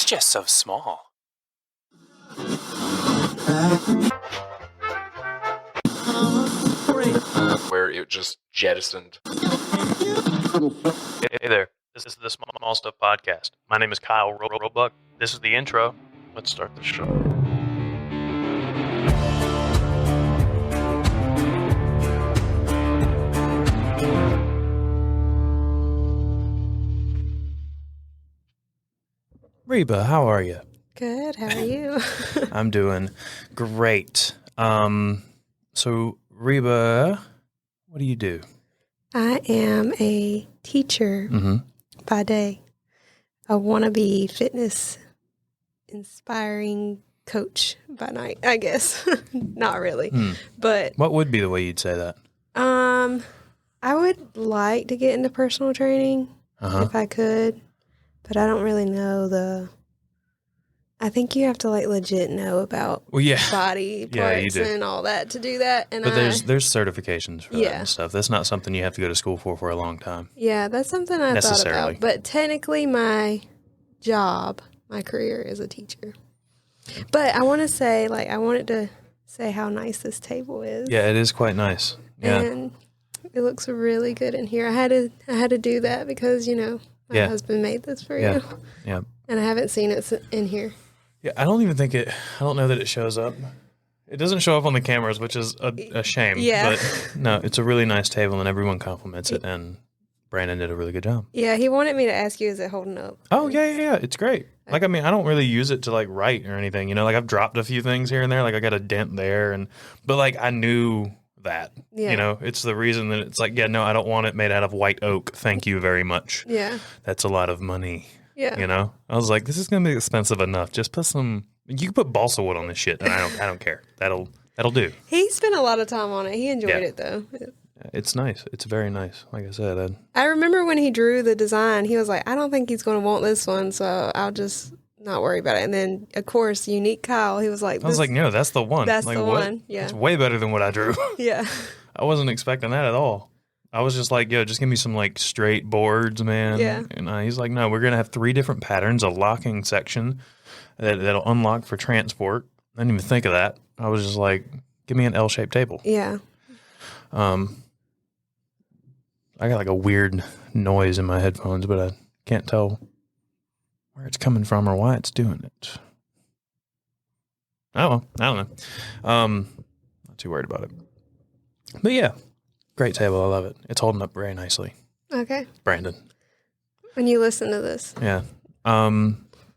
It's just so small. Where it just jettisoned. Hey there, this is the Small Stuff Podcast. My name is Kyle Roebuck. This is the intro. Let's start the show. Reba, how are you? Good. How are you? I'm doing great. So Reba, what do you do? I am a teacher by day. A wannabe fitness inspiring coach by night, I guess. Not really. But What would be the way you'd say that? I would like to get into personal training if I could, but I don't really know I think you have to like legit know about body parts and all that to do that. And but there's certifications for that Yeah. and stuff. That's not something you have to go to school for a long time. Yeah, that's something I thought about. But technically my career is a teacher. But I want to say, I wanted to say how nice this table is. Yeah, it is quite nice. Yeah. And it looks really good in here. I had to do that because, my husband made this for you. Yeah. And I haven't seen it in here. Yeah, I don't know that it shows up. It doesn't show up on the cameras, which is a shame. Yeah. But no, it's a really nice table and everyone compliments it, and Brandon did a really good job. Yeah, he wanted me to ask you, is it holding up? Oh, yeah. It's great. I don't really use it to write or anything, I've dropped a few things here and there, I got a dent there, but I knew that, it's the reason that it's I don't want it made out of white oak. Thank you very much. Yeah. That's a lot of money. Yeah. I was like, this is going to be expensive enough. Just put you can put balsa wood on this shit, and I don't care. That'll do. He spent a lot of time on it. He enjoyed it though. It's nice. It's very nice. Like I said, I remember when he drew the design, he was like, I don't think he's going to want this one, so I'll just not worry about it. And then, of course, Unique Kyle, he was like, no, that's the one. That's the one. Yeah. It's way better than what I drew. Yeah. I wasn't expecting that at all. I was just like, just give me some straight boards, man. Yeah. And he's like, no, we're going to have 3 different patterns, a locking section that'll unlock for transport. I didn't even think of that. I was just like, give me an L-shaped table. Yeah. I got a weird noise in my headphones, but I can't tell where it's coming from or why it's doing it. Oh, well, I don't know. Not too worried about it. But yeah, great table. I love it. It's holding up very nicely. Okay. Brandon. When you listen to this. Yeah.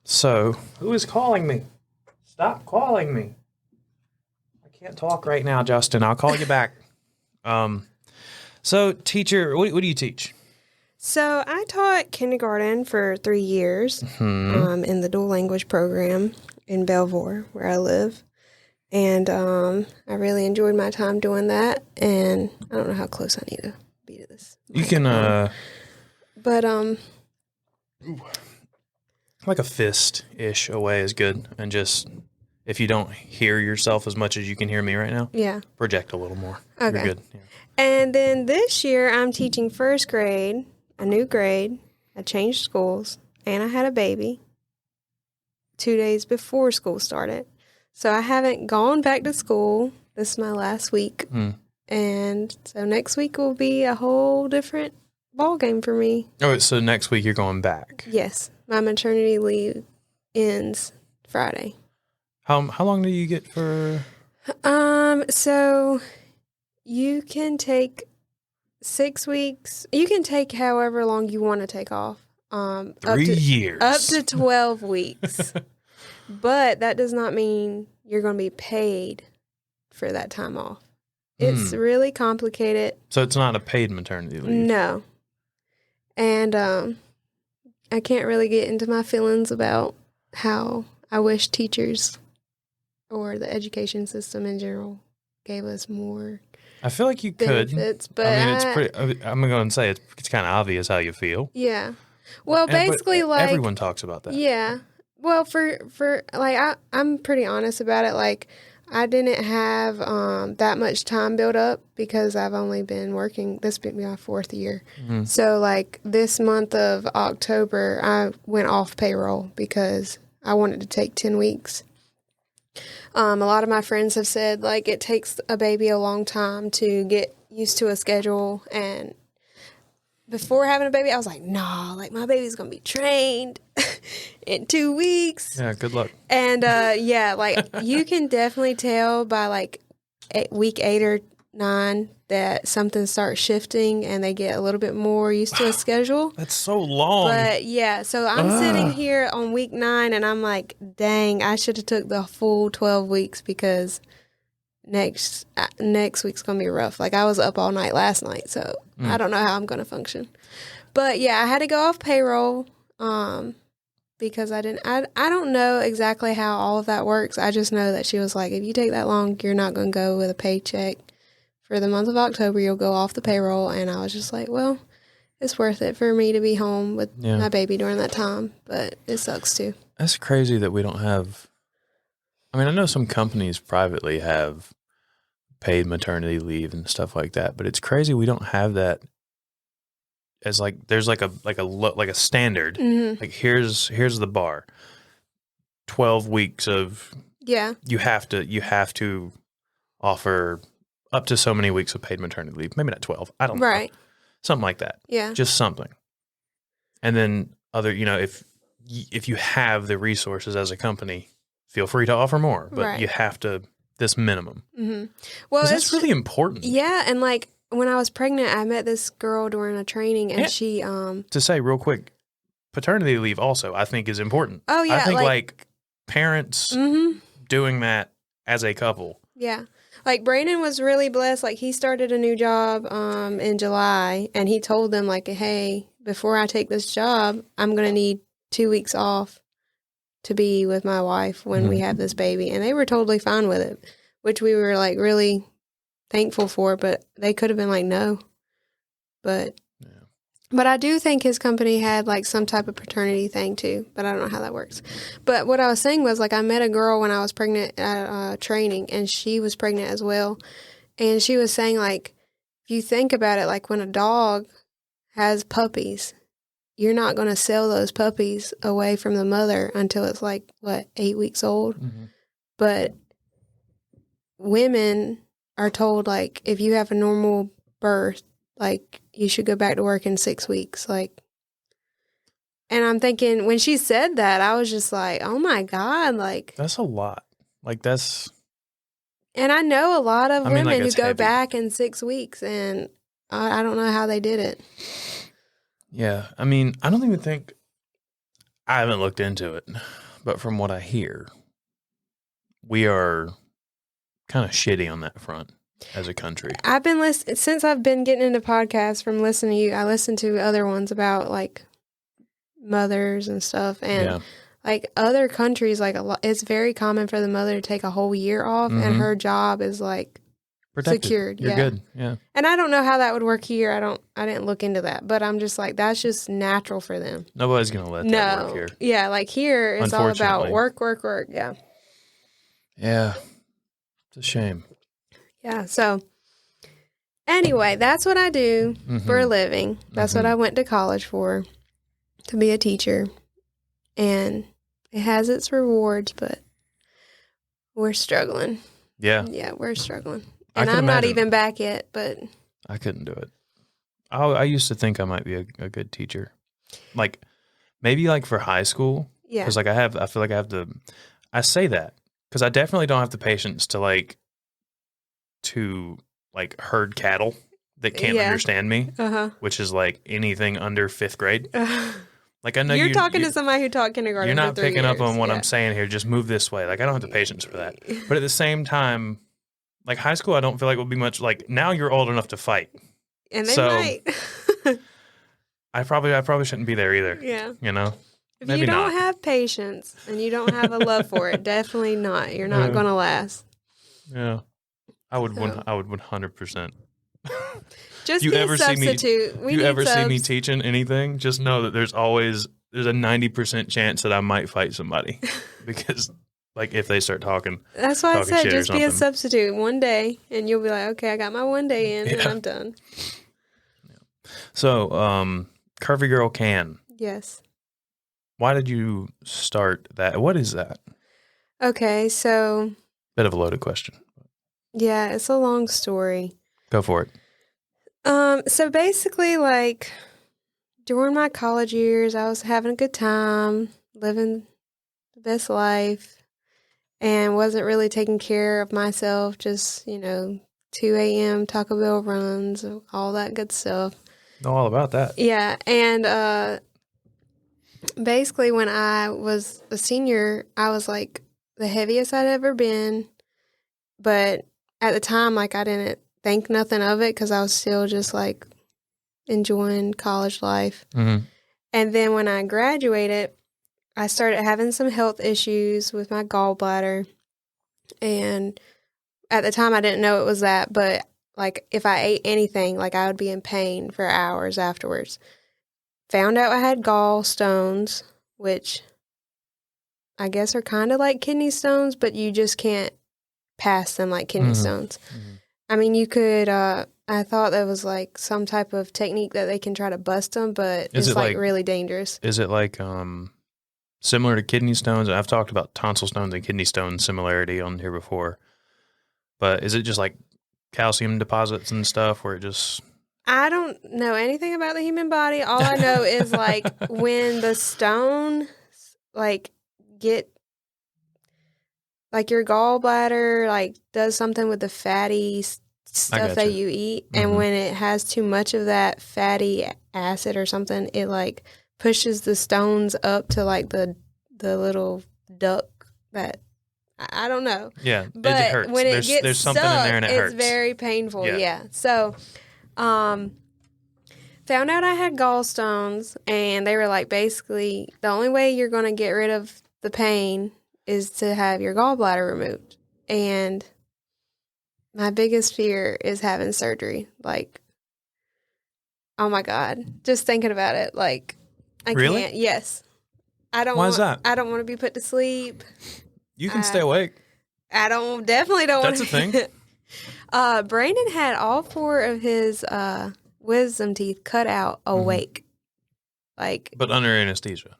So, who is calling me? Stop calling me. I can't talk right now, Justin. I'll call you back. So, teacher, what do you teach? So, I taught kindergarten for 3 years in the dual language program in Belvoir, where I live. And I really enjoyed my time doing that. And I don't know how close I need to be to this. You can, But, a fist-ish away is good. And just, if you don't hear yourself as much as you can hear me right now, project a little more. Okay. You're good. Yeah. And then this year, I'm teaching first grade, a new grade. I changed schools, and I had a baby 2 days before school started. So I haven't gone back to school. This is my last week. And so next week will be a whole different ball game for me. Oh, so next week you're going back? Yes. My maternity leave ends Friday. How long do you get for? So you can take 6 weeks. You can take however long you want to take off. 3 years. Up to 12 weeks. But that does not mean you're going to be paid for that time off. It's really complicated. So it's not a paid maternity leave? No. And I can't really get into my feelings about how I wish teachers or the education system in general gave us more I feel like you benefits, could. But it's pretty. I'm going to say it's kind of obvious how you feel. Yeah. Well, basically, everyone talks about that. Yeah. Well, I'm pretty honest about it. I didn't have that much time built up because I've only been working. This will be my 4th year. Mm-hmm. So, this month of October, I went off payroll because I wanted to take 10 weeks. A lot of my friends have said, like, it takes a baby a long time to get used to a schedule. And before having a baby, I was like, nah, like, my baby's going to be trained in 2 weeks. Yeah, good luck. And, yeah, like, you can definitely tell by, like, week 8 or 9 that something starts shifting and they get a little bit more used to a schedule. That's so long. But yeah, so I'm sitting here on week 9 and I'm like, dang, I should have took the full 12 weeks because next week's going to be rough. Like, I was up all night last night, so I don't know how I'm going to function. But yeah, I had to go off payroll because I don't know exactly how all of that works. I just know that she was like, if you take that long, you're not going to go with a paycheck. For the month of October, you'll go off the payroll. And I was just like, well, it's worth it for me to be home with my baby during that time. But it sucks too. That's crazy that we don't have. I mean, I know some companies privately have paid maternity leave and stuff like that, but it's crazy we don't have that as like there's like a standard. Mm-hmm. Like here's the bar. 12 weeks of you have to offer up to so many weeks of paid maternity leave. Maybe not 12. I don't know. Right. Something like that. Yeah. Just something. And then if you have the resources as a company, feel free to offer more, but you have to this minimum. Mm-hmm. Well, that's really important. Yeah, and like when I was pregnant, I met this girl during a training, and she to say real quick, paternity leave also I think is important. Oh yeah, I think like parents doing that as a couple. Yeah. Like, Brandon was really blessed. Like, he started a new job in July, and he told them, like, hey, before I take this job, I'm going to need 2 weeks off to be with my wife when we have this baby. And they were totally fine with it, which we were, like, really thankful for. But they could have been like, no. But I do think his company had, like, some type of paternity thing, too. But I don't know how that works. But what I was saying was, like, I met a girl when I was pregnant at training, and she was pregnant as well. And she was saying, like, if you think about it, like, when a dog has puppies, you're not going to sell those puppies away from the mother until it's, like, 8 weeks old? Mm-hmm. But women are told, like, if you have a normal birth, like, you should go back to work in 6 weeks. Like, and I'm thinking, when she said that, I was just like, oh my God, like. That's a lot. Like, that's. And I know a lot of women like, who go heavy. back in 6 weeks, and I don't know how they did it. Yeah. I mean, I don't even think. I haven't looked into it, but from what I hear, we are kind of shitty on that front. As a country, I've been listening since I've been getting into podcasts from listening to you. I listened to other ones about like mothers and stuff, and like other countries, like it's very common for the mother to take a whole year off, and her job is like protected. Secured. You're good, yeah. And I don't know how that would work here. I didn't look into that, but I'm just like that's just natural for them. Nobody's gonna let that work here. Yeah, like here it's all about work. Yeah. Yeah, it's a shame. Yeah, so anyway, that's what I do for a living. That's what I went to college for, to be a teacher. And it has its rewards, but we're struggling. Yeah. Yeah, we're struggling. And I'm not even back yet, but. I couldn't do it. I used to think I might be a good teacher. Like, maybe like for high school. Yeah. Because like I feel like I say that because I definitely don't have the patience to herd cattle that can't understand me, which is like anything under 5th grade. Like I know you're talking to somebody who taught kindergarten. You're not for 3 picking years. up on what I'm saying here. Just move this way. Like I don't have the patience for that. But at the same time, like high school, I don't feel like will be much. Like now you're old enough to fight, and they might. I probably shouldn't be there either. Yeah, you know. If Maybe you don't not. have patience and you don't have a love for it, definitely not. You're not going to last. Yeah. I would 100%. Just be a substitute. You ever see me teaching anything? Just know that there's a 90% chance that I might fight somebody because, like, if they start talking. That's why I said just be a substitute one day, and you'll be like, okay, I got my one day in, and I'm done. Yeah. So, Curvy Girl can. Yes. Why did you start that? What is that? Okay, so Bit of a loaded question. yeah, it's a long story. Go for it. So basically, like, during my college years, I was having a good time, living the best life, and wasn't really taking care of myself. Just, 2 a.m. Taco Bell runs, all that good stuff. Know all about that. Yeah, and basically, when I was a senior, I was like the heaviest I'd ever been, but at the time, like, I didn't think nothing of it because I was still just like enjoying college life. Mm-hmm. And then when I graduated, I started having some health issues with my gallbladder. And at the time, I didn't know it was that, but like if I ate anything, like I would be in pain for hours afterwards. Found out I had gall stones, which I guess are kind of like kidney stones, but you just can't pass them like kidney stones. Mm-hmm. I mean, you could, I thought that was like some type of technique that they can try to bust them, but it's like really dangerous. Is it like similar to kidney stones? I've talked about tonsil stones and kidney stone similarity on here before, but is it just like calcium deposits and stuff where it just... I don't know anything about the human body. All I know is like when the stone like get like your gallbladder like does something with the fatty stuff that you eat, and when it has too much of that fatty acid or something, it like pushes the stones up to like the little duct that I don't know. Yeah, but it hurts. When it gets there's something stuck, in there and it hurts. It's very painful. Yeah. So, found out I had gallstones, and they were like, basically, the only way you're going to get rid of the pain is to have your gallbladder removed. And my biggest fear is having surgery. Like, oh my God, just thinking about it, like, I Really? can't. Yes. I don't Why is that? I don't want to be put to sleep. You can stay awake. I definitely don't want to. That's a thing. Brandon had all 4 of his wisdom teeth cut out awake. Like, but under anesthesia.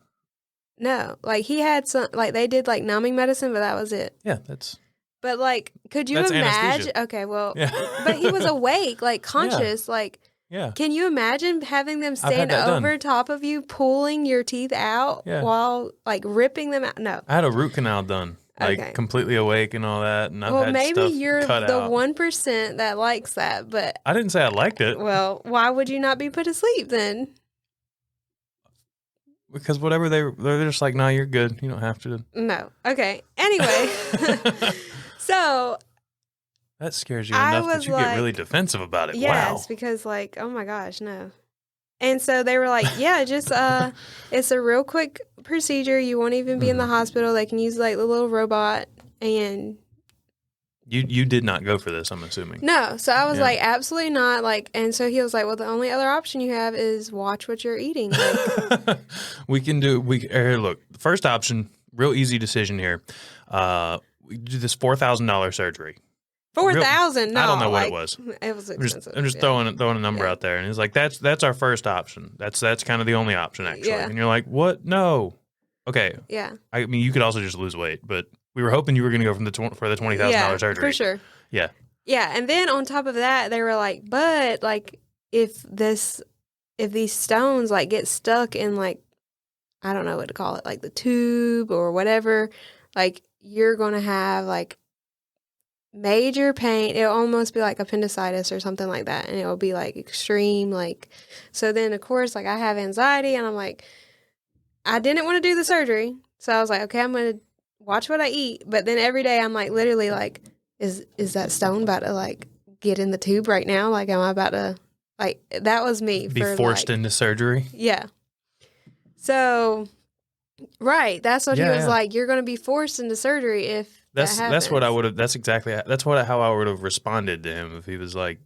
No, like he had some, like they did like numbing medicine, but that was it. Yeah, that's... But like, could you That's imagine? anesthesia. Okay, well, Yeah. but he was awake, like conscious, like. Yeah. Can you imagine having them I've stand had that over done. top of you, pulling your teeth out while like ripping them out? No. I had a root canal done, like completely awake and all that, and I've had maybe stuff you're cut the out. 1% that likes that, but I didn't say I liked it. well, why would you not be put to sleep then? Because whatever they're just like, no, you're good. You don't have to. No. Okay. Anyway, so that scares you enough that you get really defensive about it. Yes, wow. because like, oh my gosh, no. And so they were like, yeah, just it's a real quick procedure. You won't even be in the hospital. They can use like the little robot, and you did not go for this, I'm assuming. No. So I was like, absolutely not. Like, and so he was like, well, the only other option you have is watch what you're eating. Like, we look, the first option, real easy decision here. We do this $4,000 surgery. 4,000? No, I don't know what it was. It was expensive. I'm just throwing a number out there, and he's like, "That's our first option. That's kind of the only option, actually." Yeah. And you're like, "What? No." Okay. Yeah. I mean, you could also just lose weight, but we were hoping you were going to go for the $20,000 surgery. For sure. Yeah. Yeah, and then on top of that, they were like, "But like, if these stones like get stuck in like, I don't know what to call it, like the tube or whatever, like you're gonna have like." Major pain. It'll almost be like appendicitis or something like that, and it will be like extreme, like. So then of course, like I have anxiety, and I'm like, I didn't want to do the surgery, so I was like, okay, I'm gonna watch what I eat. But then every day I'm like literally like, is that stone about to like get in the tube right now? Like, am I about to like? That was me Be forced into surgery. Yeah. So, right, that's what he was like. You're going to be forced into surgery if. That's what I would have. That's how I would have responded to him if he was like,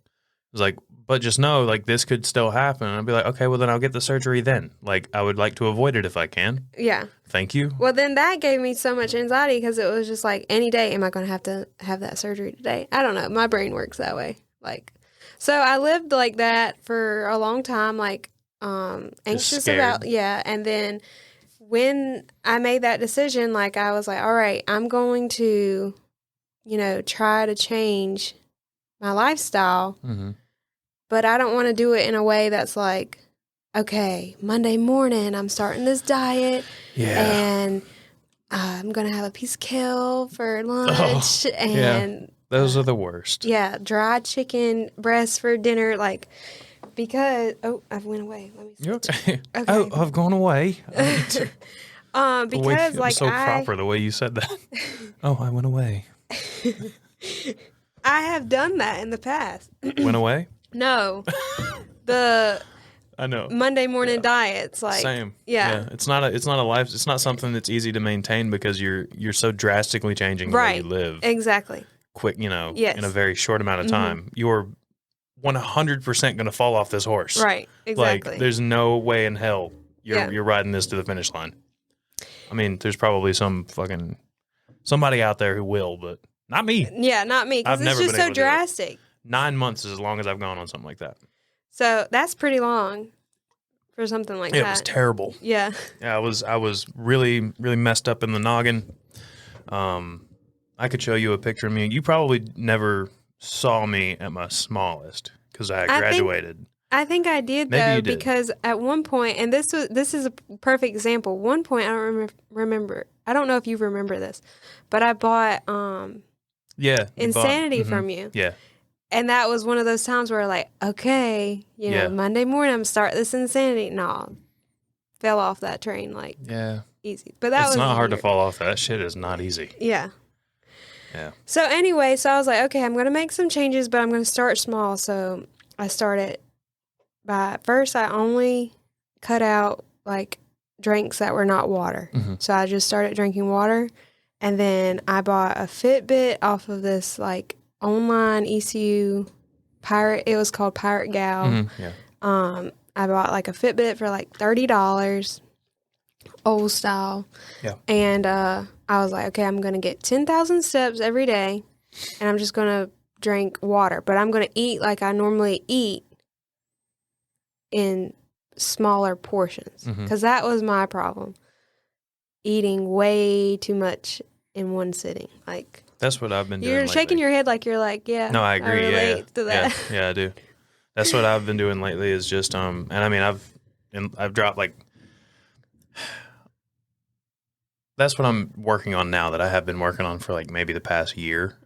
but just know like this could still happen. And I'd be like, okay, well then I'll get the surgery then. Like I would like to avoid it if I can. Yeah. Thank you. Well, then that gave me so much anxiety because it was just like any day, am I going to have that surgery today? I don't know. My brain works that way. Like, so I lived like that for a long time, like anxious about and then. when I made that decision, like I was like, all right, I'm going to, try to change my lifestyle, but I don't want to do it in a way that's like, okay, Monday morning, I'm starting this diet and I'm going to have a piece of kale for lunch and those are the worst. Yeah, dried chicken breast for dinner, like, because I've went away. Let me see. You okay? Okay. Oh, I've gone away. Because it was so I proper the way you said that. Oh, I went away. I have done that in the past. Went away? No, the I know. Monday morning diets, like same. Yeah. It's not a life. It's not something that's easy to maintain because you're so drastically changing the way you live. Exactly. Quick, in Yes. a very short amount of time. You're 100% going to fall off this horse. Right. Exactly. Like, there's no way in hell you're riding this to the finish line. I mean, there's probably somebody out there who will, but not me. Yeah, not me, because it's just so drastic. 9 months is as long as I've gone on something like that. So that's pretty long for something like that. It was terrible. Yeah. Yeah, I was really, really messed up in the noggin. I could show you a picture of me. You probably never saw me at my smallest because I graduated. I think I did, Maybe though, you did. because at one point, and this is a perfect example. One point, I don't remember. I don't know if you remember this, but I bought Insanity from you. Yeah. And that was one of those times where, like, okay, Monday morning, I'm start this Insanity. No, fell off that train like easy. But It's not hard to fall off. That shit is not easy. Yeah. Yeah. So anyway, I was like, okay, I'm going to make some changes, but I'm going to start small. So I started first, I only cut out like drinks that were not water. So I just started drinking water. And then I bought a Fitbit off of this like online ECU pirate. It was called Pirate Gall. I bought like a Fitbit for like $30, old style. Yeah. And I was like, okay, I'm going to get 10,000 steps every day, and I'm just going to drink water. But I'm going to eat like I normally eat in smaller portions, because that was my problem. Eating way too much in one sitting. Like, that's what I've been doing. You're shaking your head like you're like, yeah. No, I agree. I relate to that. Yeah, I do. That's what I've been doing lately is just and I mean I've dropped like, that's what I'm working on now that I have been working on for like maybe the past year.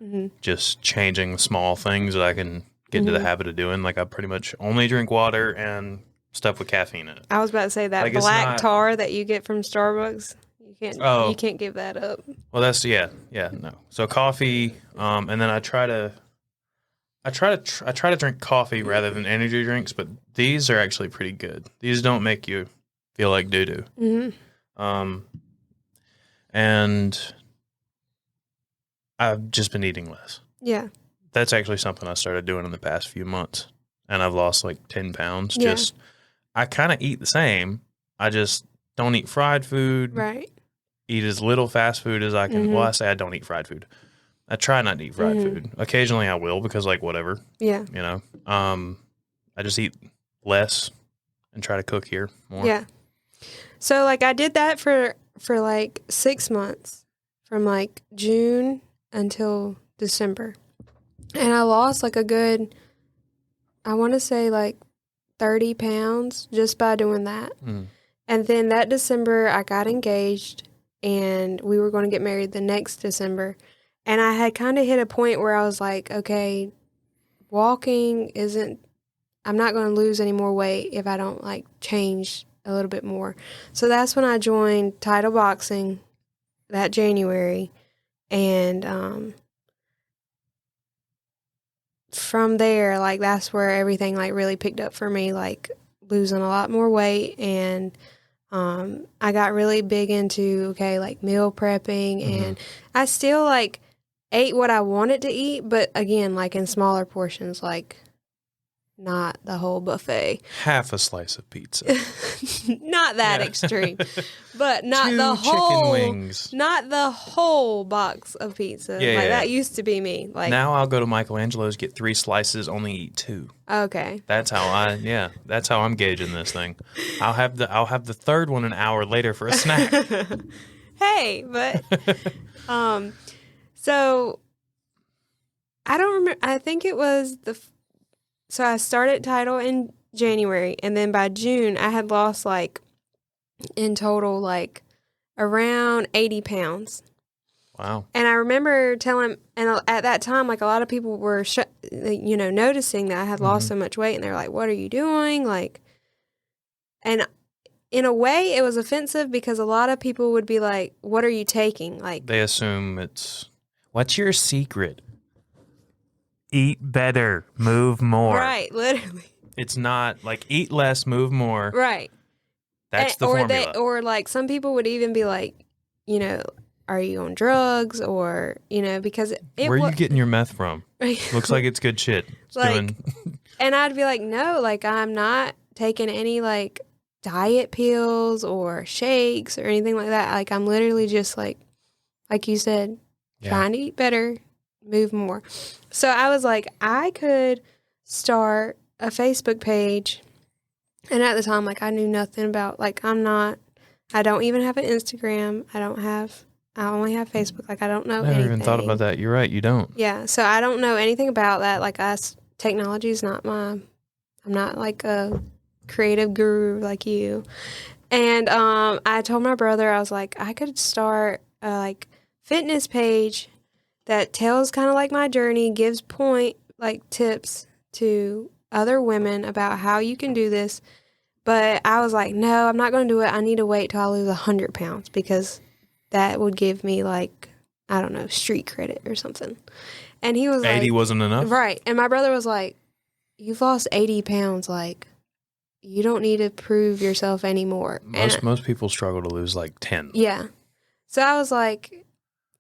Just changing small things that I can get into the habit of doing. Like I pretty much only drink water and stuff with caffeine in it. I was about to say that like black tar that you get from Starbucks. You can't give that up. Well, that's no. So coffee, and then I try to drink coffee rather than energy drinks, but these are actually pretty good. These don't make you feel like doo doo. And I've just been eating less. Yeah, that's actually something I started doing in the past few months, and I've lost like 10 pounds. Yeah. Just I kind of eat the same. I just don't eat fried food. Right. Eat as little fast food as I can. Well, I say I don't eat fried food. I try not to eat fried food. Occasionally I will because like whatever. Yeah. I just eat less and try to cook here more. Yeah. So like I did that for like 6 months, from like June until December. And I lost like a good, I want to say like 30 pounds just by doing that. And then that December I got engaged, and we were going to get married the next December. And I had kind of hit a point where I was like, okay, walking I'm not going to lose any more weight if I don't like change a little bit more. So that's when I joined Title Boxing that January. And from there, like that's where everything like really picked up for me, like losing a lot more weight. And I got really big into, like meal prepping, and I still ate what I wanted to eat, but again, like in smaller portions, like not the whole buffet. Half a slice of pizza. Not that extreme, but not 2 the whole chicken wings. Not the whole box of pizza. Yeah. That used to be me. Like now I'll go to Michelangelo's, get 3 slices, only eat 2. okay. That's how I'm gauging this thing. I'll have the third one an hour later for a snack. Hey, but so I don't remember. I think it was so I started Title in January, and then by June I had lost like in total like around 80 pounds. Wow. And I remember telling, and at that time, like a lot of people were, noticing that I had lost so much weight, and they're like, "What are you doing?" Like, and in a way, it was offensive because a lot of people would be like, "What are you taking?" Like, They assume what's your secret? Eat better, move more. right, literally, It's not like eat less, move more. right. That's the formula. Or like some people would even be like, are you on drugs, or because Where are you getting your meth from? Looks like it's good shit. It's and I'd be like, no, like I'm not taking any like diet pills or shakes or anything like that. Like I'm literally just like you said, trying to eat better, move more. So I was like, I could start a Facebook page. And at the time, like I knew nothing about, like I don't even have an Instagram. I only have Facebook. Like I don't know I never anything. even thought about that. You're right. You don't. Yeah. So I don't know anything about that. Like technology is not I'm not like a creative guru like you. And I told my brother, I was like, I could start a like fitness page that tells kind of like my journey, gives tips to other women about how you can do this. But I was like, no, I'm not going to do it. I need to wait till I lose 100 pounds because that would give me like, I don't know, street credit or something. And he was 80 wasn't enough? Right. And my brother was like, you've lost 80 pounds. Like, you don't need to prove yourself anymore. Most people struggle to lose like 10. Yeah. So I was like,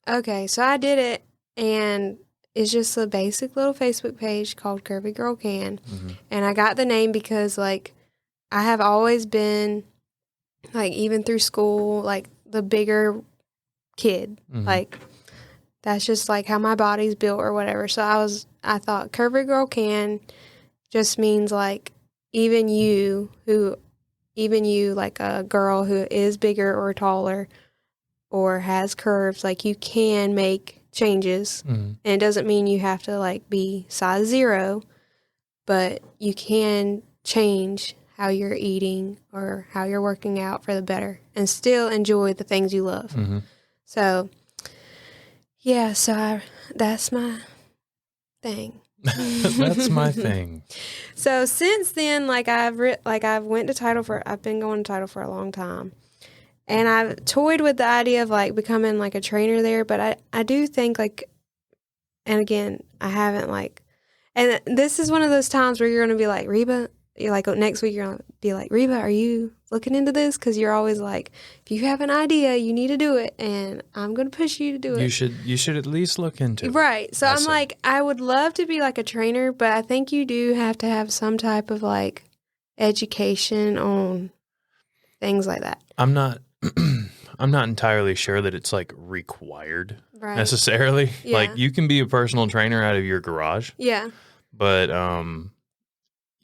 okay. So I did it. And it's just a basic little Facebook page called Curvy Girl Can. Mm-hmm. And I got the name because like I have always been like, even through school, like the bigger kid. Mm-hmm. Like that's just like how my body's built or whatever. So I thought Curvy Girl Can just means like even you like a girl who is bigger or taller or has curves, like you can make changes. Mm-hmm. And it doesn't mean you have to like be size 0, but you can change how you're eating or how you're working out for the better and still enjoy the things you love. Mm-hmm. So yeah, that's my thing. That's my thing. So since then, like I've been going to Title for a long time. And I've toyed with the idea of like becoming like a trainer there, but I do think like, and again, I haven't like, and this is one of those times where you're going to be like, Reba, you're like next week, you're going to be like, Reba, are you looking into this? Because you're always like, if you have an idea, you need to do it. And I'm going to push you to do it. You should at least look into it. Right. So I'm like, I would love to be like a trainer, but I think you do have to have some type of like education on things like that. I'm not entirely sure that it's like required necessarily. Yeah. Like you can be a personal trainer out of your garage. Yeah. But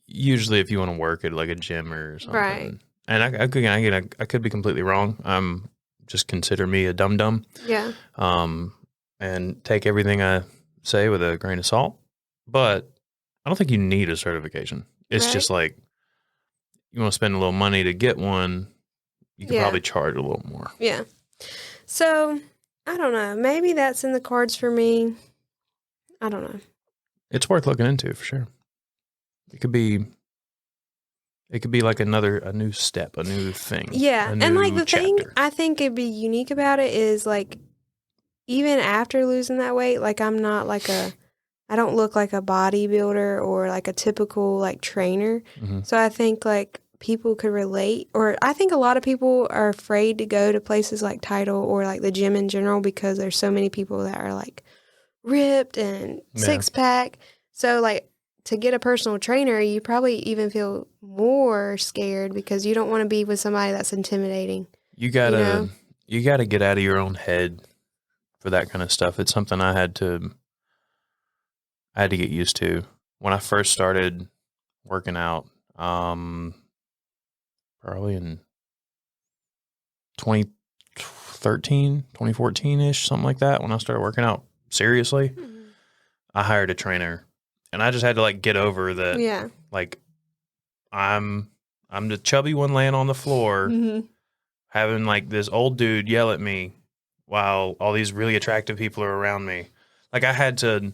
usually if you want to work at like a gym or something. Right. And I could be completely wrong. Just consider me a dum-dum. Yeah. And take everything I say with a grain of salt. But I don't think you need a certification. It's just like you want to spend a little money to get one. You could probably charge a little more. Yeah. So, I don't know. Maybe that's in the cards for me. I don't know. It's worth looking into for sure. It could be like a new step, a new thing. Yeah. And like the thing I think it'd be unique about it is like even after losing that weight, like I don't look like a bodybuilder or like a typical like trainer. Mm-hmm. So I think like people could relate, or I think a lot of people are afraid to go to places like Title or like the gym in general because there's so many people that are like ripped and 6-pack. So like to get a personal trainer, you probably even feel more scared because you don't want to be with somebody that's intimidating. You gotta get out of your own head for that kind of stuff. It's something I had to get used to when I first started working out. Probably in 2013, 2014-ish, something like that, when I started working out seriously. Mm-hmm. I hired a trainer, and I just had to like get over that. Yeah. Like I'm the chubby one laying on the floor, Mm-hmm. having like this old dude yell at me while all these really attractive people are around me. Like I had to,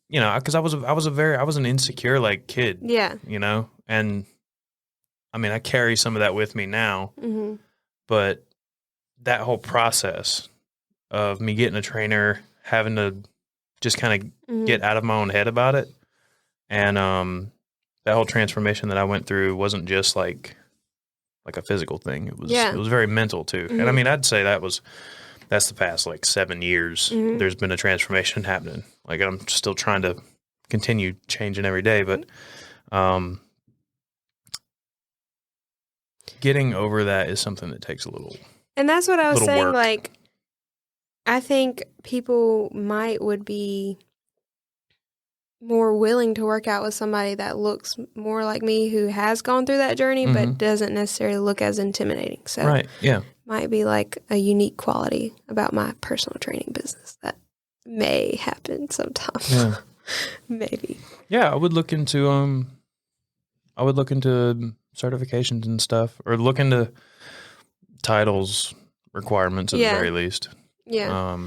because I was an insecure like kid. Yeah. And I mean I carry some of that with me now, Mm-hmm. but that whole process of me getting a trainer, having to just kind of get out of my own head about it, and that whole transformation that I went through wasn't just like a physical thing. It was very mental too. Mm-hmm. And I mean, I'd say that's the past like 7 years. Mm-hmm. There's been a transformation happening. Like I'm still trying to continue changing every day, but getting over that is something that takes a little. And that's what I was saying. Work. Like, I think people would be more willing to work out with somebody that looks more like me, who has gone through that journey, but doesn't necessarily look as intimidating. So, right, yeah, might be like a unique quality about my personal training business that may happen sometime. Yeah. Maybe. Yeah, I would look into certifications and stuff, or look into titles requirements at the very least. Yeah.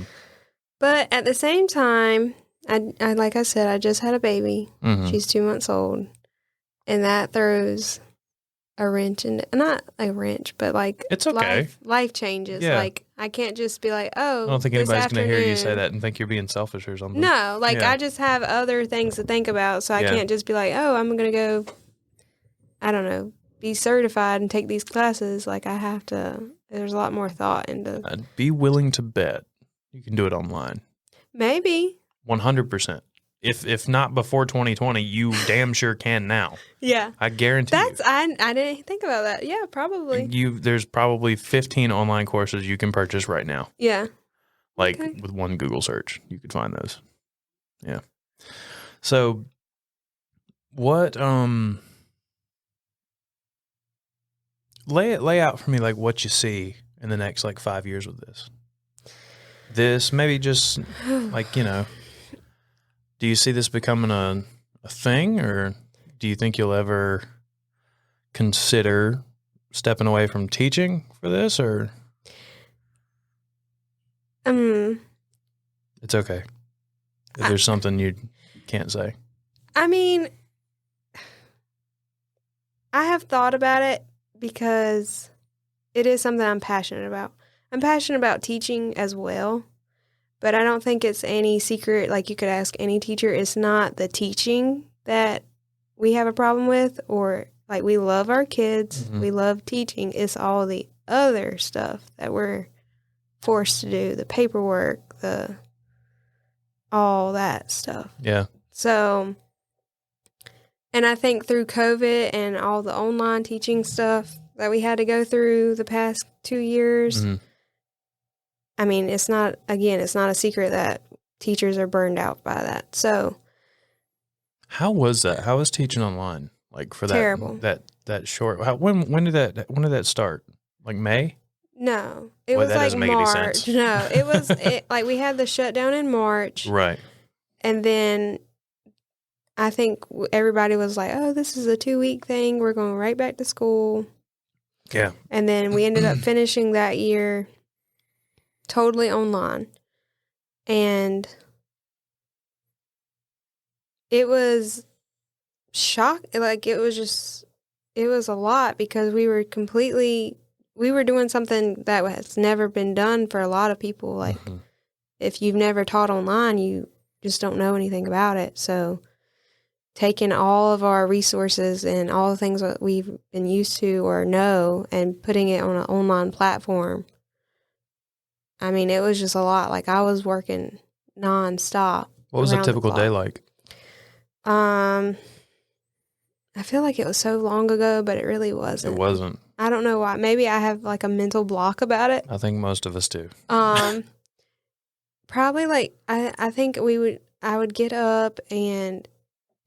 But at the same time, I like I said, I just had a baby. Mm-hmm. She's 2 months old, and that throws a wrench in, not a wrench, but like it's okay. Life changes. Yeah. Like I can't just be like, oh, I don't think anybody's going to hear you say that and think you're being selfish or something. No, like Yeah. I just have other things to think about, so I can't just be like, oh, I'm going to go, I don't know, be certified and take these classes. Like I have to. There's a lot more thought into. I'd be willing to bet you can do it online. Maybe. 100%. If not before 2020, you damn sure can now. Yeah. I guarantee you. I didn't think about that. Yeah, probably. There's probably 15 online courses you can purchase right now. Yeah. Like Okay. with one Google search, you could find those. Yeah. So what lay out for me like what you see in the next like 5 years with this. This maybe just like, do you see this becoming a thing, or do you think you'll ever consider stepping away from teaching for this, or it's okay if there's something you can't say? I mean, I have thought about it because it is something I'm passionate about. I'm passionate about teaching as well, but I don't think it's any secret. Like you could ask any teacher, it's not the teaching that we have a problem with, or like we love our kids, we love teaching. It's all the other stuff that we're forced to do, the paperwork, all that stuff. Yeah. So, and I think through COVID and all the online teaching stuff that we had to go through the past 2 years, I mean, it's not a secret that teachers are burned out by that. So, how was that? How was teaching online? Like for that terrible. that short. When did that start? Like May? No, it Well, was that like doesn't make any March. sense. No, it was like we had the shutdown in March, Right. and then I think everybody was like, "Oh, this is a 2-week thing. We're going right back to school." Yeah. And then we ended up finishing that year totally online. And it was like it was a lot because we were doing something that has never been done for a lot of people. Like if you've never taught online, you just don't know anything about it. So taking all of our resources and all the things that we've been used to or know and putting it on an online platform, I mean, it was just a lot. Like I was working nonstop. What was a around the typical day clock. like? I feel like it was so long ago, but it really wasn't. It wasn't. I don't know why. Maybe I have like a mental block about it. I think most of us do. Probably like I think I would get up and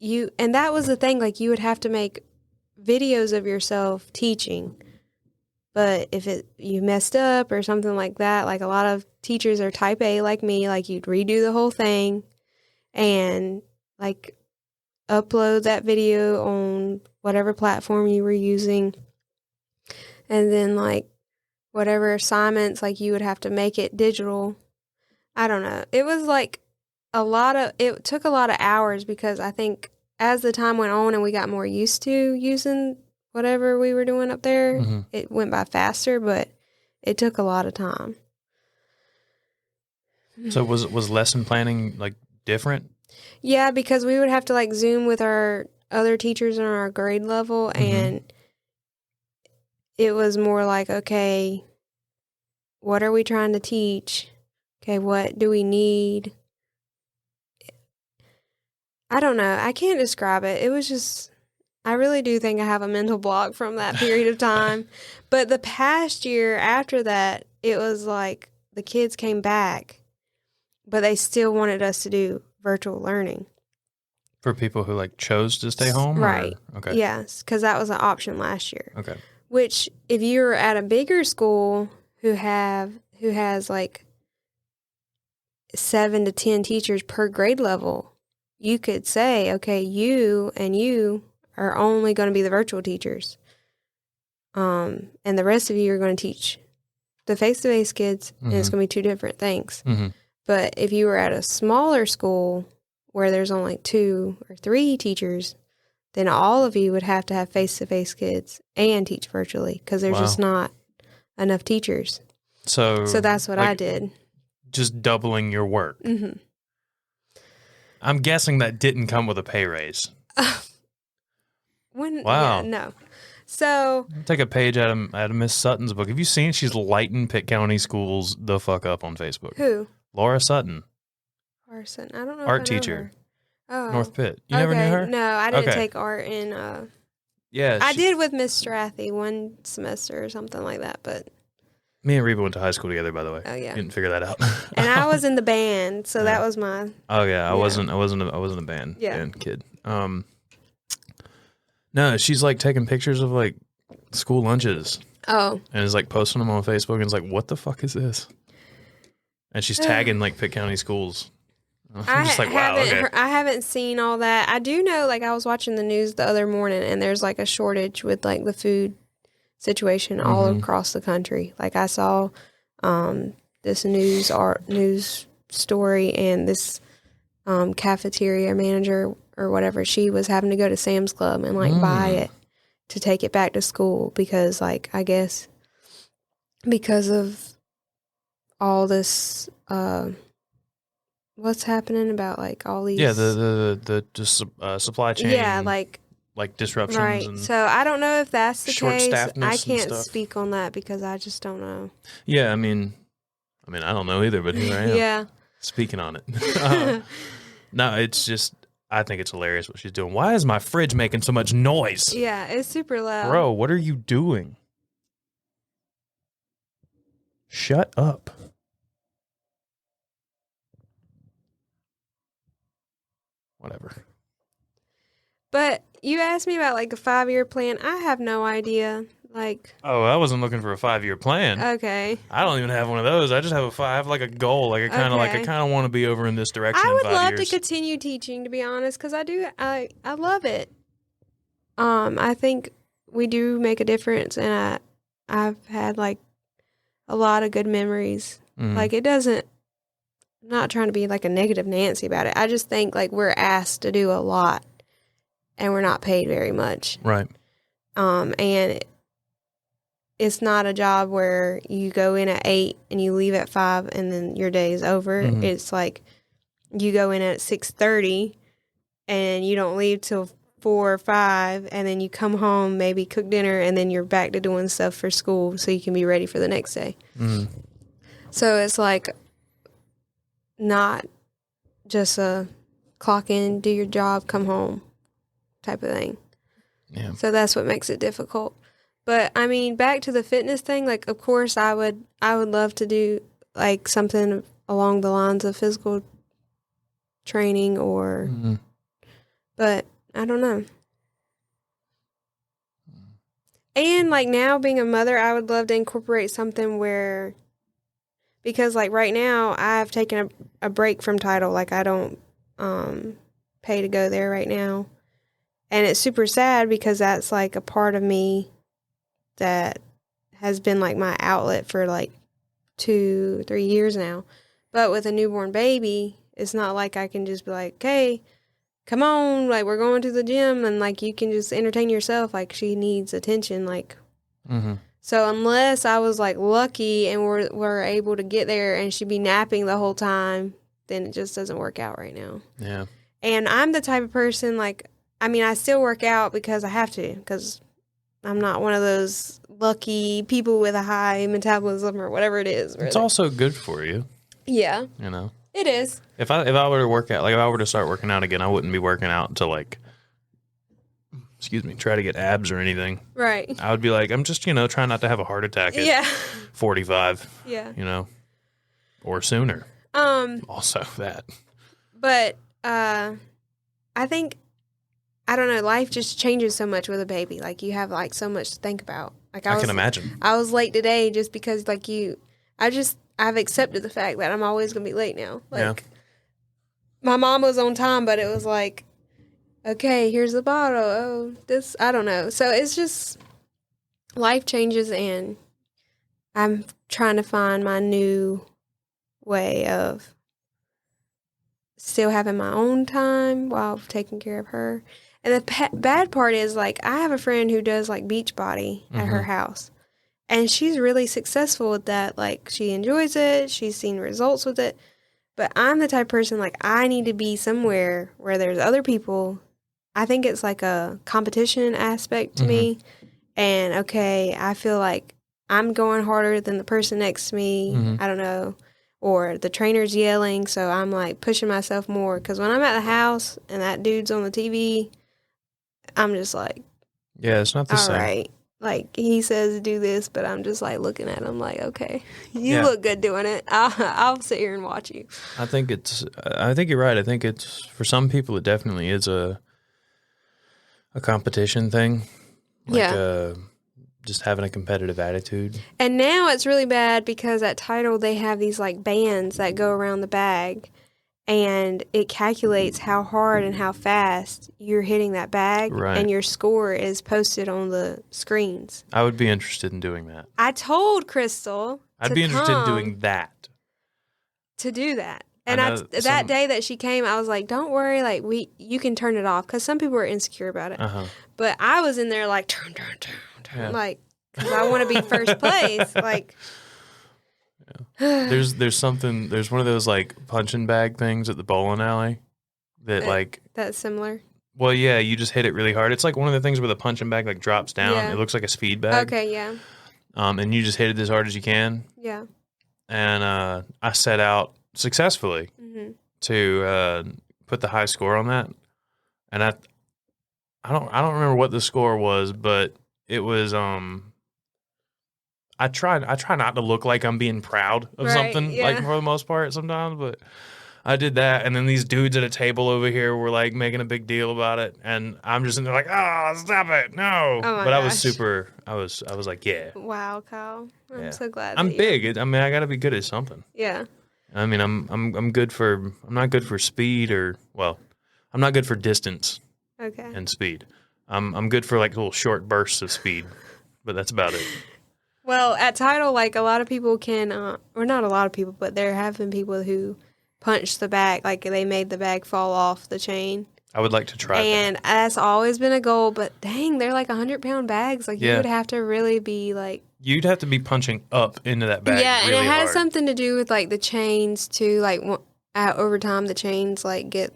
that was the thing, like you would have to make videos of yourself teaching. But if you messed up or something like that, like a lot of teachers are type A like me, like you'd redo the whole thing and like upload that video on whatever platform you were using. And then like whatever assignments, like you would have to make it digital. I don't know. It was like it took a lot of hours because I think as the time went on and we got more used to using whatever we were doing up there, it went by faster, but it took a lot of time. So was lesson planning like different? Yeah, because we would have to like Zoom with our other teachers on our grade level, and it was more like, okay, what are we trying to teach? Okay, what do we need? I don't know. I can't describe it. It was just, I really do think I have a mental block from that period of time. But the past year after that, it was like the kids came back, but they still wanted us to do virtual learning. For people who like chose to stay home? Right. Or? Okay. Yes, because that was an option last year. Okay. Which, if you're at a bigger school who has like 7 to 10 teachers per grade level, you could say, okay, you and you are only going to be the virtual teachers. And the rest of you are going to teach the face-to-face kids, and it's going to be 2 different things. But if you were at a smaller school where there's only 2 or 3 teachers, then all of you would have to have face-to-face kids and teach virtually because there's just not enough teachers. So that's what I did. Just doubling your work. I'm guessing that didn't come with a pay raise. Wow. Yeah, no. So take a page out of Miss Sutton's book. Have you seen she's lighting Pitt County schools the fuck up on Facebook? Who? Laura Sutton. Laura Sutton. I don't know. Art if I know teacher. her. Oh. North Pitt. You never knew her? No, I didn't take art in. Yeah. I did with Miss Strathy one semester or something like that, but. Me and Reba went to high school together, by the way. Oh yeah. You didn't figure that out. And I was in the band, so that was my. Oh yeah, I wasn't a band kid. No, she's like taking pictures of like school lunches. Oh. And is like posting them on Facebook, and it's like, what the fuck is this? And she's tagging like Pitt County schools. I'm just like, wow, okay. I haven't seen all that. I do know, like, I was watching the news the other morning, and there's like a shortage with like the food situation all across the country. Like I saw this news story, and this cafeteria manager or whatever, she was having to go to Sam's Club and like buy it to take it back to school because, like, I guess because of all this what's happening about like all these the supply chain like disruptions, right? And so I don't know if that's the case. I can't stuff. speak on that because I just don't know. Yeah, I mean I don't know either, but here I am. Yeah, speaking on it. No, it's just, I think it's hilarious what she's doing. Why is my fridge making so much noise? Yeah, it's super loud. Bro, what are you doing? Shut up. Whatever. But you asked me about like a 5-year plan. I have no idea. Like, oh, I wasn't looking for a 5-year plan. Okay. I don't even have one of those. I just have I have like a goal. Like I kind of want to be over in this direction. I would in 5 love years. to continue teaching, to be honest, because I love it. I think we do make a difference, and I've had like a lot of good memories. Like it doesn't. I'm not trying to be like a negative Nancy about it. I just think like we're asked to do a lot, and we're not paid very much. Right. And it's not a job where you go in at 8 and you leave at 5 and then your day is over. It's like you go in at 6:30 and you don't leave till 4 or 5, and then you come home, maybe cook dinner, and then you're back to doing stuff for school so you can be ready for the next day. So it's like not just a clock in, do your job, come home type of thing. Yeah. So that's what makes it difficult. But I mean, back to the fitness thing, like of course I would love to do like something along the lines of physical training or but I don't know. And like now being a mother, I would love to incorporate something where, because like right now I've taken a break from Title. Like I don't pay to go there right now. And it's super sad because that's like a part of me that has been like my outlet for like 2-3 years now. But with a newborn baby, it's not like I can just be like, okay, come on, like we're going to the gym and like you can just entertain yourself. Like she needs attention. Like, so unless I was like lucky and we're able to get there and she'd be napping the whole time, then it just doesn't work out right now. Yeah. And I'm the type of person like, I mean, I still work out because I have to, because I'm not one of those lucky people with a high metabolism or whatever it is. It's also good for you. Yeah. You know? It is. If I were to work out, like if I were to start working out again, I wouldn't be working out to like, try to get abs or anything. Right. I would be like, I'm just, trying not to have a heart attack at 45. Yeah. Or sooner. Also that. But I think, I don't know, life just changes so much with a baby. Like you have like so much to think about. Like I can imagine. I was late today just because like I've accepted the fact that I'm always going to be late now. Like my mom was on time, but it was like, okay, here's the bottle. Oh, this, I don't know. So it's just life changes and I'm trying to find my new way of still having my own time while taking care of her. And the bad part is, like, I have a friend who does, like, beach body at her house. And she's really successful with that. Like, she enjoys it. She's seen results with it. But I'm the type of person, like, I need to be somewhere where there's other people. I think it's, like, a competition aspect to me. And, okay, I feel like I'm going harder than the person next to me. I don't know. Or the trainer's yelling, so I'm, like, pushing myself more. Because when I'm at the house and that dude's on the TV, I'm just like, yeah, it's not the same. All right. Like, he says do this, but I'm just, like, looking at him like, okay, you look good doing it. I'll sit here and watch you. I think you're right. I think it's, for some people, it definitely is a competition thing. Like, just having a competitive attitude. And now it's really bad because at Tidal they have these like bands that go around the bag and it calculates how hard and how fast you're hitting that bag and your score is posted on the screens. I would be interested in doing that. I told Crystal I'd be interested in doing that. To do that. And that day that she came, I was like, don't worry, like you can turn it off because some people are insecure about it. But I was in there like, turn. Like, because I want to be first place. Like, there's one of those like punching bag things at the bowling alley that's similar. Well, yeah, you just hit it really hard. It's like one of the things where the punching bag like drops down. Yeah. It looks like a speed bag. Okay, yeah. And you just hit it as hard as you can. Yeah. And I set out successfully to put the high score on that. And I don't remember what the score was, but it was I try not to look like I'm being proud of something, like for the most part sometimes, but I did that, and then these dudes at a table over here were like making a big deal about it, and I'm just in there like, oh, stop it, no. Oh my but gosh. I was like, yeah. Wow, Kyle. I'm so glad. I'm big. I mean, I got to be good at something. Yeah. I mean, I'm not good for speed I'm not good for distance. Okay. And speed. I'm good for like little short bursts of speed, but that's about it. Well, at Tidal, like a lot of people can, or not a lot of people, but there have been people who punch the bag, like they made the bag fall off the chain. I would like to try and that. That's always been a goal, but dang, they're like 100-pound bags. Like you would have to really be like. You'd have to be punching up into that bag. Yeah, really and it has hard. something to do with like the chains too. Like over time, the chains like get,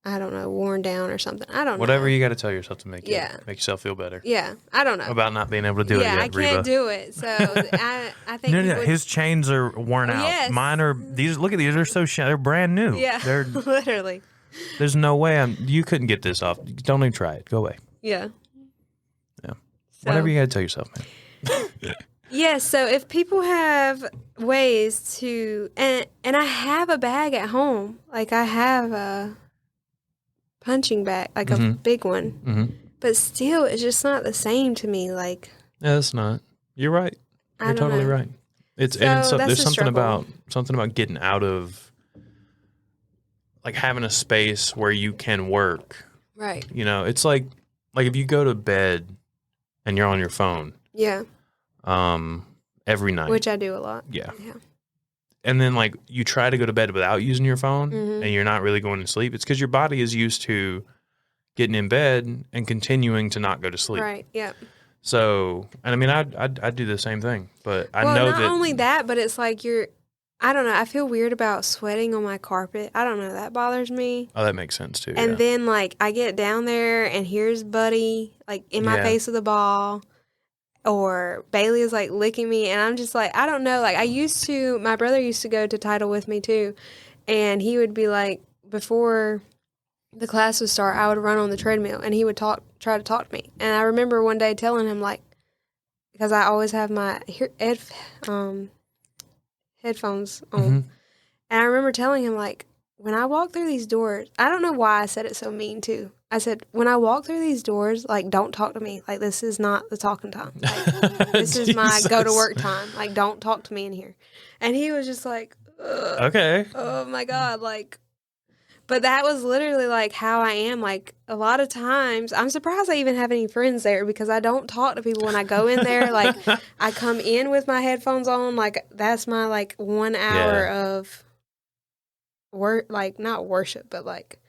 I don't know, worn down or something. I don't know. Whatever you got to tell yourself to make yourself feel better. Yeah, I don't know. About not being able to do it yet, I can't do it. So I think... No, his chains are worn out. Yes. Mine are... Look at these. They're so shiny. They're brand new. Yeah, They're literally. There's no way you couldn't get this off. Don't even try it. Go away. Yeah. Yeah. So, Whatever you got to tell yourself, man. Yeah, so if people have ways to, and I have a bag at home, like I have a punching bag, like a big one, but still, it's just not the same to me. Like, yeah, it's not. You're right. You're totally right. It's so and that's there's a something struggle. about getting out of, like, having a space where you can work. Right. You know, it's like if you go to bed and you're on your phone. Yeah. Every night. Which I do a lot. Yeah. And then, like, you try to go to bed without using your phone and you're not really going to sleep. It's because your body is used to getting in bed and continuing to not go to sleep. Right. Yeah. So, and I mean, I do the same thing, but I know that. Not only that, but it's like I don't know. I feel weird about sweating on my carpet. I don't know. That bothers me. Oh, that makes sense too. And then, like, I get down there and here's Buddy, like, in my face with the ball. Or Bailey is, like, licking me, and I'm just like, I don't know. Like, my brother used to go to Title with me, too, and he would be like, before the class would start, I would run on the treadmill, and he would try to talk to me. And I remember one day telling him, like, because I always have my headphones on, and I remember telling him, like, when I walk through these doors, I don't know why I said it so mean, too. I said, when I walk through these doors, like, don't talk to me. Like, this is not the talking time. Like, this is my go to work time. Like, don't talk to me in here. And he was just like, ugh, okay. Oh my God. Like, but that was literally like how I am. Like, a lot of times, I'm surprised I even have any friends there because I don't talk to people when I go in there. Like, I come in with my headphones on. Like, that's my, like, 1 hour of work, like, not worship, but like,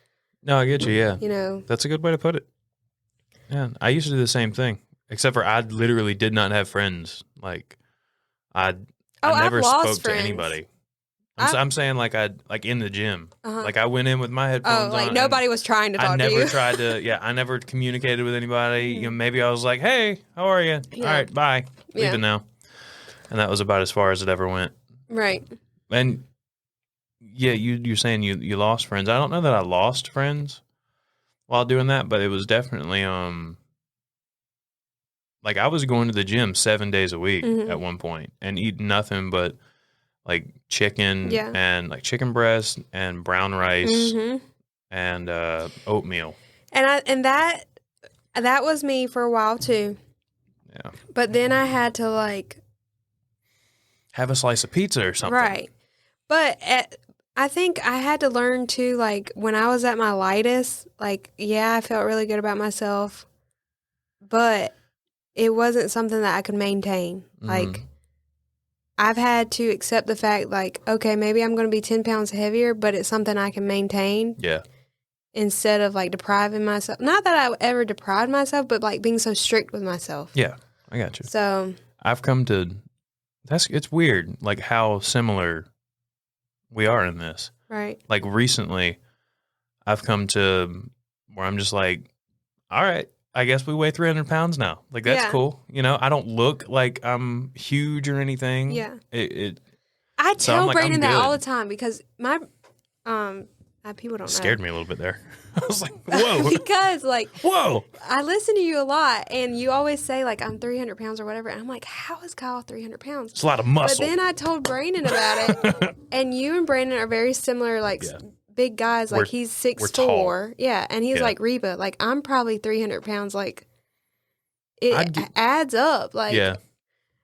no, I get you. Yeah. You know, that's a good way to put it. Yeah. I used to do the same thing, except for I literally did not have friends. Like, I never spoke to anybody. I'm saying, like, in the gym. Like, I went in with my headphones on. Like, nobody was trying to talk to you. I never tried to, I never communicated with anybody. You know, maybe I was like, hey, how are you? Yeah. All right, bye. Leaving now. And that was about as far as it ever went. Right. And yeah, you're saying you lost friends. I don't know that I lost friends while doing that, but it was definitely like, I was going to the gym 7 days a week at one point and eating nothing but, like, chicken and, like, chicken breast and brown rice and oatmeal. And that was me for a while too. Yeah. But then I had to, like, have a slice of pizza or something. Right. But I think I had to learn too, like, when I was at my lightest, like, I felt really good about myself, but it wasn't something that I could maintain. Like, I've had to accept the fact, like, okay, maybe I'm going to be 10 pounds heavier, but it's something I can maintain. Yeah. Instead of, like, depriving myself. Not that I ever deprived myself, but, like, being so strict with myself. Yeah, I got you. So I've come to, it's weird, like, how similar we are in this. Right. Like, recently, I've come to where I'm just like, all right, I guess we weigh 300 pounds now. Like, that's cool. You know, I don't look like I'm huge or anything. Yeah. I tell Brandon that all the time because my people don't know. Scared me a little bit there. I was like, whoa. Because, like, whoa. I listen to you a lot, and you always say, like, I'm 300 pounds or whatever. And I'm like, how is Kyle 300 pounds? It's a lot of muscle. But then I told Brandon about it, and you and Brandon are very similar, like, big guys. Like, he's 6'4". Yeah, and he's like, Reba, like, I'm probably 300 pounds. Like, it adds up. Like, yeah.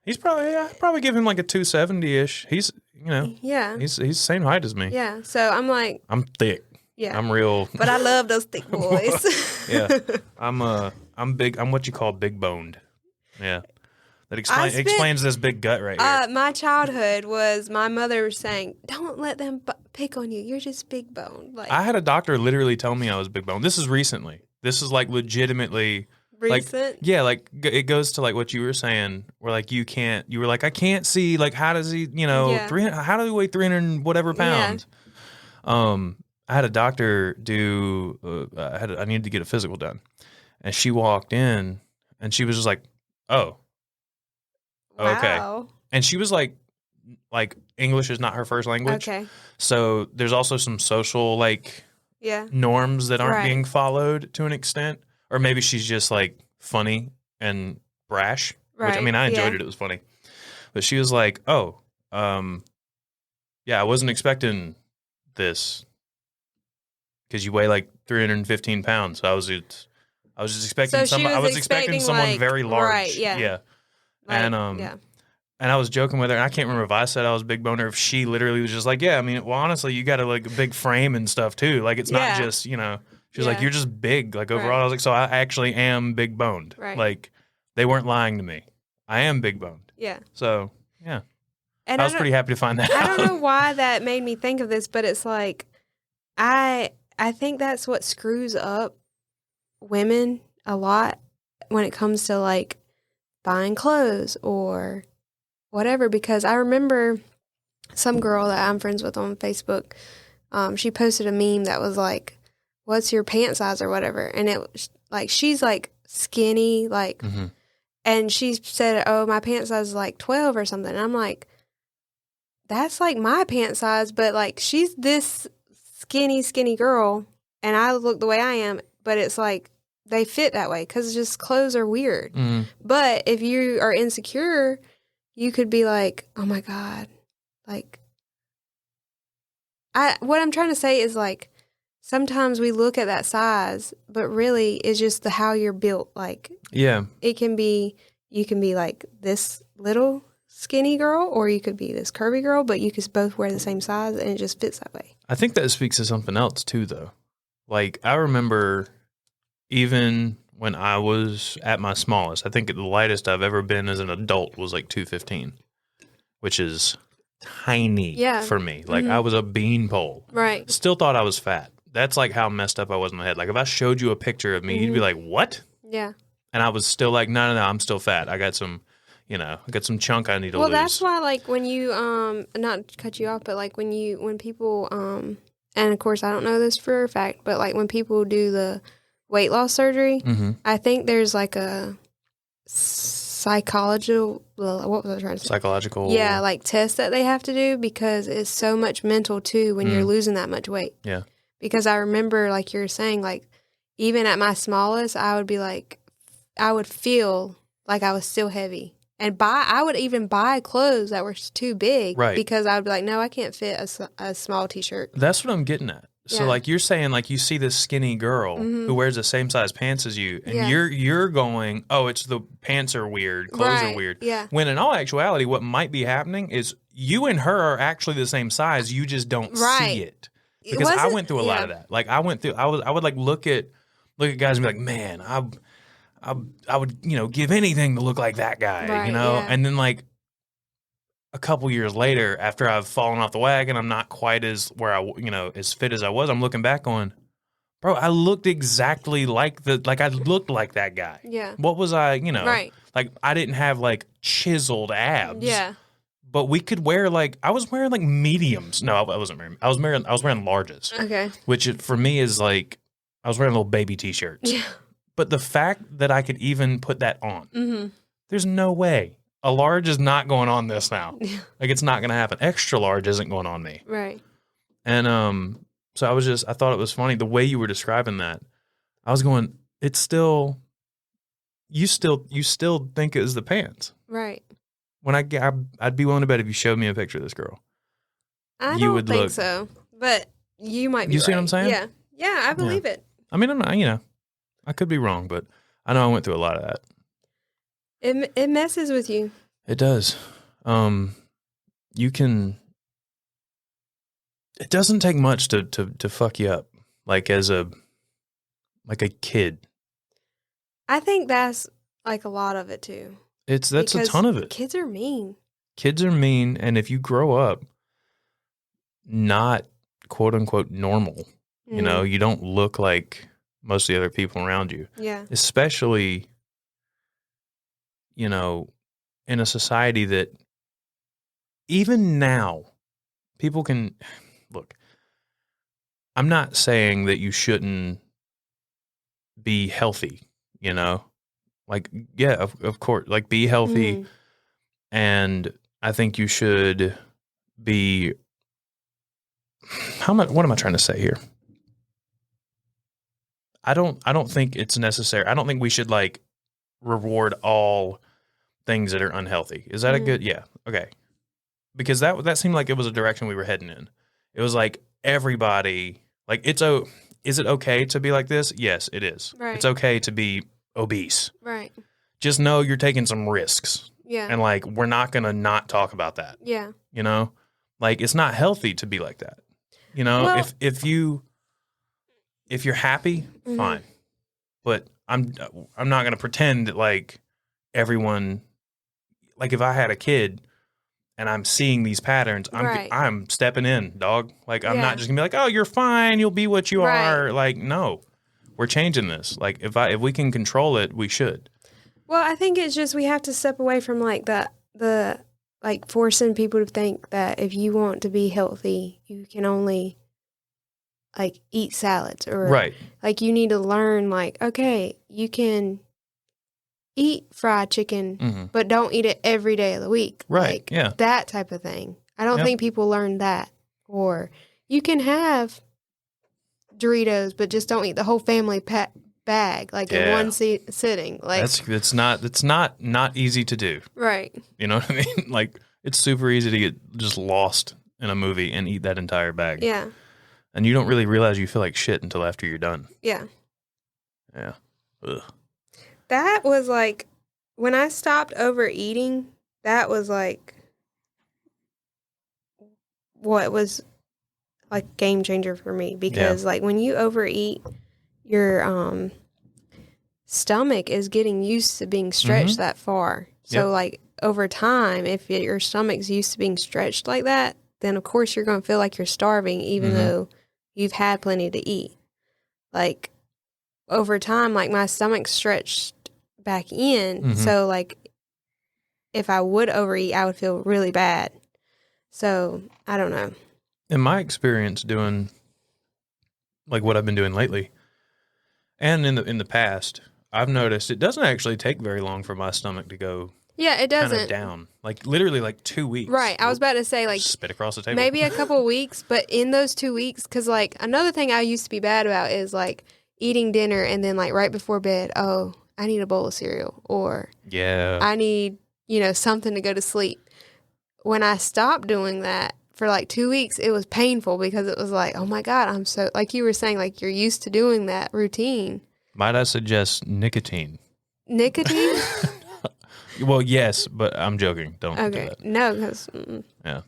He's probably, I'd probably give him like a 270-ish. He's, you know, he's the same height as me. Yeah, so I'm like, I'm thick. Yeah. I'm real. But I love those thick boys. Yeah. I'm big. I'm what you call big boned. Yeah. That explains this big gut right here. My childhood was my mother saying, don't let them pick on you. You're just big boned. Like, I had a doctor literally tell me I was big boned. This is recently. This is like legitimately. Recent? Like, yeah, like it goes to like what you were saying, where like you were like, I can't see, like, how does he, you know, 300, how do he weigh 300 and whatever pounds? Yeah. I had a doctor I needed to get a physical done. And she walked in and she was just like, oh, okay. Wow. And she was like English is not her first language. Okay. So there's also some social, like, norms that aren't Right. being followed to an extent. Or maybe she's just like funny and brash, which I Right, mean, I enjoyed yeah. it. It was funny. But she was like, oh, yeah, I wasn't expecting this because you weigh like 315 pounds. I was just expecting So she I was was expecting expecting, someone like, very large. right, yeah. And yeah. and I was joking with her, and I can't remember if I said I was big boned or if she literally was just like, yeah, I mean, well, honestly, you got a like a big frame and stuff too. Like, it's not Yeah. just, she was like, Yeah. you're just big. Like, overall, Right. I was like, so I actually am big boned. Right. Like, they weren't lying to me. I am big boned. Yeah. So, yeah. And I was pretty happy to find that I out. don't know why that made me think of this, but it's like, I think that's what screws up women a lot when it comes to like buying clothes or whatever, because I remember some girl that I'm friends with on Facebook, she posted a meme that was like, what's your pant size or whatever, and it was like, she's like skinny, like, Mm-hmm. and she said, oh, my pant size is like 12 or something, and I'm like, that's like my pant size, but like, she's this skinny girl and I look the way I am, but it's like they fit that way because just clothes are weird. Mm-hmm. But if you are insecure, you could be like, oh my God, like, what I'm trying to say is like, sometimes we look at that size, but really it's just how you're built. Like, Yeah. you can be like this little skinny girl, or you could be this curvy girl, but you could both wear the same size and it just fits that way. I think that speaks to something else too, though. Like, I remember even when I was at my smallest, I think the lightest I've ever been as an adult was like 215, which is tiny for me. Like, I was a beanpole. Right. Still thought I was fat. That's like how messed up I was in my head. Like, if I showed you a picture of me, you'd be like, what? Yeah. And I was still like, no, I'm still fat. I got some, I got some chunk I need to lose. Well, that's why, like, when you, not to cut you off, but like when people, and of course I don't know this for a fact, but like when people do the weight loss surgery, I think there's like a psychological, what was I trying to say? Psychological. Yeah, like test that they have to do, because it's so much mental too when you're losing that much weight. Yeah. Because I remember, like you're saying, like even at my smallest, I would be like, I would feel like I was still heavy. And I would even buy clothes that were too big, Right. Because I would be like, no, I can't fit a small t-shirt. That's what I'm getting at. So, Yeah. like, you're saying, like, you see this skinny girl who wears the same size pants as you, and Yeah. you're going, oh, it's the pants are weird, clothes are Right. weird. Yeah. When in all actuality, what might be happening is you and her are actually the same size. You just don't Right. see it. Because I went through a lot of that. Like, I would like look at guys and be like, man, I would, give anything to look like that guy, Right, yeah. And then, like, a couple years later, after I've fallen off the wagon, I'm not quite as as fit as I was. I'm looking back on, bro, I looked exactly like I looked like that guy. Yeah. What was I, Right. like, I didn't have like chiseled abs. Yeah. But we could wear I was wearing like mediums. No, I wasn't wearing. I was wearing larges. Okay. Which for me is like I was wearing little baby t-shirts. Yeah. But the fact that I could even put that on, there's no way. A large is not going on this now. Like, it's not going to happen. Extra large isn't going on me. Right. And so I thought it was funny the way you were describing that. I was going, it's still, you still think it was the pants. Right. When I'd be willing to bet if you showed me a picture of this girl. I You don't would think look- so, but you might be You see what right. I'm saying? Yeah. Yeah, I believe it. I mean, I'm not, I could be wrong, but I know I went through a lot of that. It messes with you. It does. It doesn't take much to fuck you up, like as a kid. I think that's like a lot of it too. That's Because a ton of it. Kids are mean. Kids are mean, and if you grow up not quote unquote normal, you don't look like most of the other people around you, Yeah. especially, in a society that even now people can look. I'm not saying that you shouldn't be healthy, like, yeah, of course, like, be healthy. Mhm. And I think you should be, what am I trying to say here? I don't think it's necessary. I don't think we should like reward all things that are unhealthy. Is that a good? Yeah. Okay. Because that seemed like it was a direction we were heading in. It was like everybody, like is it okay to be like this? Yes, it is. Right. It's okay to be obese. Right. Just know you're taking some risks. Yeah. And like we're not gonna not talk about that. Yeah. You know? Like it's not healthy to be like that. You know, Well, if you're happy, fine. But I'm not gonna pretend that like everyone, like if I had a kid and I'm seeing these patterns, I'm stepping in, dog. Like I'm not just gonna be like, oh, you're fine, you'll be what you are. Like no, we're changing this. Like if we can control it, we should. Well, I think it's just we have to step away from like the like forcing people to think that if you want to be healthy, you can only like eat salads or like you need to learn like, okay, you can eat fried chicken, but don't eat it every day of the week. Right. Like, that type of thing. I don't think people learn that. Or you can have Doritos, but just don't eat the whole family bag like in one sitting. Like it's not easy to do. Right. You know what I mean? Like it's super easy to get just lost in a movie and eat that entire bag. Yeah. And you don't really realize you feel like shit until after you're done. Yeah. Yeah. Ugh. That was like, when I stopped overeating, that was like, what was like game changer for me. Because like when you overeat, your stomach is getting used to being stretched that far. So like over time, if your stomach's used to being stretched like that, then of course you're going to feel like you're starving even though you've had plenty to eat. Like over time, like my stomach stretched back in. So like if I would overeat, I would feel really bad. So I don't know. In my experience doing like what I've been doing lately and in the past, I've noticed it doesn't actually take very long for my stomach to go it doesn't kind of down. Like literally like 2 weeks. Right. I was about to say like spit across the table. Maybe a couple of weeks, but in those 2 weeks, because like another thing I used to be bad about is like eating dinner and then like right before bed, oh, I need a bowl of cereal or I need, something to go to sleep. When I stopped doing that for like 2 weeks, it was painful because it was like, oh my God, I'm so, like you were saying, like you're used to doing that routine. Might I suggest nicotine? Nicotine? Well, yes, but I'm joking. Don't do that. No, because yeah,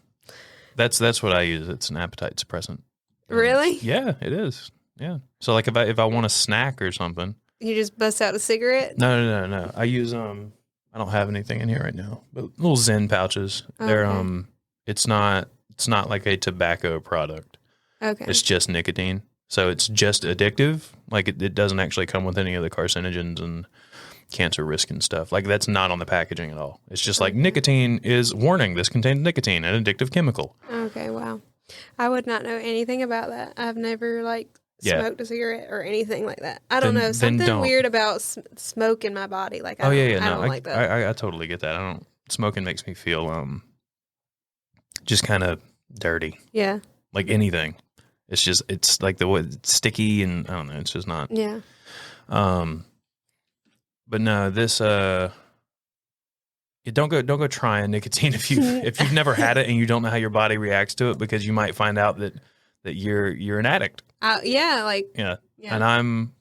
that's what I use. It's an appetite suppressant. Really? Yeah, it is. Yeah. So like if I want a snack or something, you just bust out a cigarette? No. I use I don't have anything in here right now, but little Zen pouches. They're it's not like a tobacco product. Okay. It's just nicotine, so it's just addictive. Like it doesn't actually come with any of the carcinogens and cancer risk and stuff. Like that's not on the packaging at all. It's just like nicotine is warning. This contains nicotine, an addictive chemical. Okay, wow. I would not know anything about that. I've never like smoked a cigarette or anything like that. I don't know. Something weird about smoke in my body. Like I don't like that. I totally get that. Smoking makes me feel just kind of dirty. Yeah. Like anything. It's like the wood sticky and I don't know. It's just not. Yeah. But no, this don't go trying nicotine if you've never had it and you don't know how your body reacts to it, because you might find out that you're an addict. Yeah. And I'm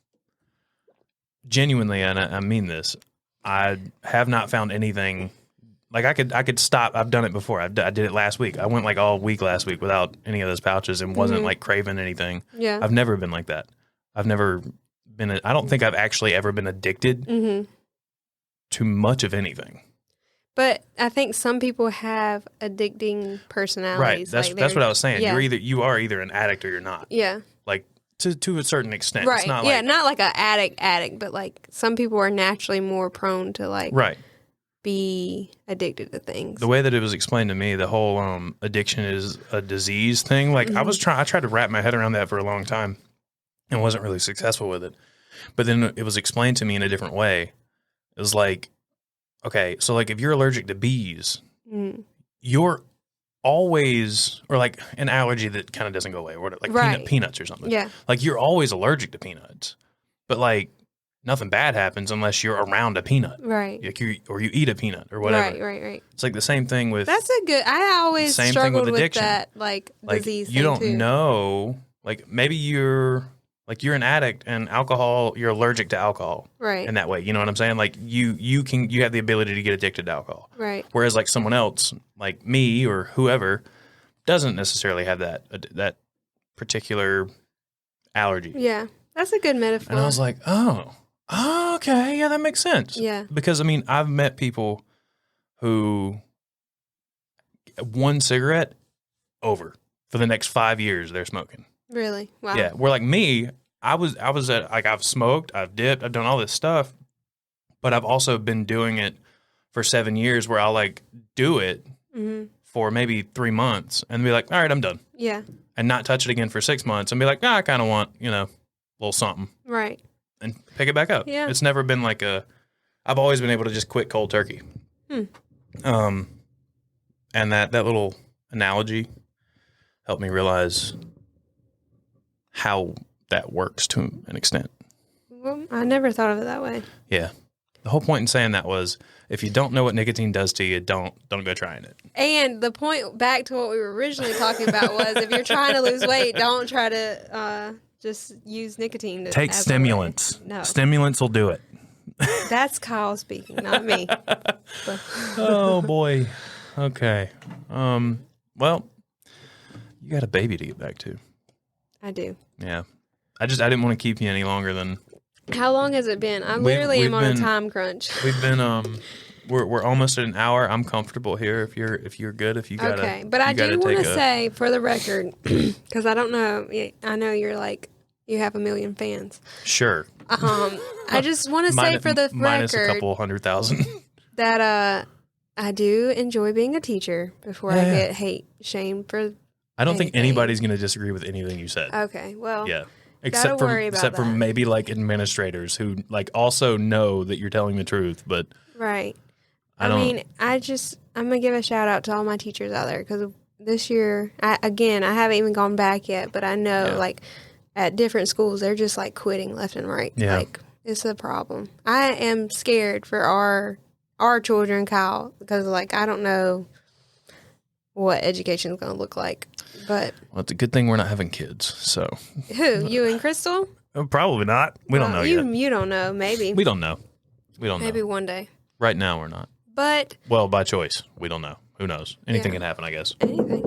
genuinely, and I mean this, I have not found anything like I could stop. I've done it before. I did it last week. I went like all week last week without any of those pouches and wasn't like craving anything. Yeah. I've never been like that. I've never been. I don't think I've actually ever been addicted to much of anything. But I think some people have addicting personalities. Right. That's what I was saying. Yeah. You are either an addict or you're not. Yeah. Like to a certain extent. Right. It's not not like an addict, but like some people are naturally more prone to like be addicted to things. The way that it was explained to me, the whole addiction is a disease thing. Like I tried to wrap my head around that for a long time and wasn't really successful with it. But then it was explained to me in a different way. It was like, okay, so like if you're allergic to bees, you're always, or like an allergy that kind of doesn't go away, or like peanuts or something. Yeah. Like you're always allergic to peanuts. but like nothing bad happens unless you're around a peanut. Right. Like you eat a peanut or whatever. Right. It's like the same thing with. That's a good. I always same thing struggled with with addiction. that disease. You don't too. know. Like maybe you're an addict and alcohol. You're allergic to alcohol. Right. In that way, you know what I'm saying? Like you have the ability to get addicted to alcohol. Right. Whereas like someone else, like me or whoever, doesn't necessarily have that particular allergy. Yeah, that's a good metaphor. And I was like, oh, okay, yeah, that makes sense. Yeah. Because I mean, I've met people who one cigarette over for the next 5 years they're smoking. Really? Wow. Yeah. Where like me, I was at like I've smoked, I've dipped, I've done all this stuff, but I've also been doing it for 7 years where I'll like do it for maybe 3 months and be like, all right, I'm done. Yeah. And not touch it again for 6 months and be like, I kind of want, a little something. Right. And pick it back up. Yeah. It's never been like I've always been able to just quit cold turkey. And that little analogy helped me realize how that works to an extent. Well, I never thought of it that way. Yeah. The whole point in saying that was if you don't know what nicotine does to you, don't go trying it. And the point back to what we were originally talking about was if you're trying to lose weight, don't try to just use nicotine. Take stimulants. No. Stimulants will do it. That's Kyle speaking, not me. Oh, boy. Okay. Well, you got a baby to get back to. I do. Yeah. I didn't want to keep you any longer than... How long has it been? I literally am on a time crunch. We've been we're almost at an hour. I'm comfortable here if you're good. If you got okay, but I do want to say for the record because I don't know. I know you're like you have a million fans. Sure. I just want to say for the minus record a couple 100,000 that I do enjoy being a teacher before I get hate shame for. I don't think anybody's going to disagree with anything you said. Okay, well, yeah. Except for maybe like administrators who like also know that you're telling the truth, but right. I'm gonna give a shout out to all my teachers out there because this year, I haven't even gone back yet, but I know like at different schools they're just like quitting left and right. Yeah. Like it's a problem. I am scared for our children, Kyle, because like I don't know what education is going to look like. But it's a good thing we're not having kids. So who? You and Crystal? Probably not. We don't know yet. You don't know. Maybe we don't know. Maybe one day. Right now we're not. But by choice. We don't know. Who knows? Anything can happen, I guess. Anything.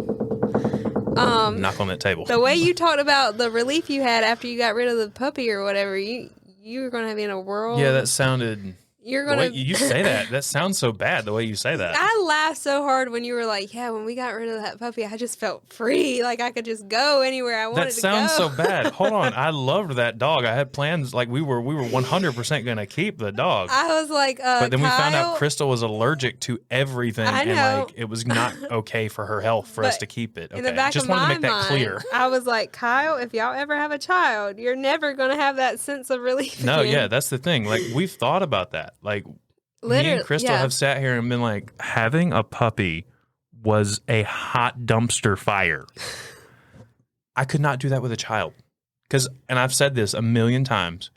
Knock on that table. The way you talked about the relief you had after you got rid of the puppy or whatever, you were going to be in a world. Yeah, that sounded. You're gonna. You say that. That sounds so bad. The way you say that. I laughed so hard when you were like, "Yeah, when we got rid of that puppy, I just felt free. Like I could just go anywhere I wanted to go." That sounds so bad. Hold on, I loved that dog. I had plans. Like we were 100% going to keep the dog. I was like, but then Kyle, we found out Crystal was allergic to everything, I know. and like it was not okay for her health for us to keep it. Okay, in the back just of wanted my to make that mind, clear. I was like, Kyle, if y'all ever have a child, you're never going to have that sense of relief. No, again. yeah, that's the thing. Like we've thought about that. Like. Me and Crystal have sat here and been like, having a puppy was a hot dumpster fire. I could not do that with a child. And I've said this a million times.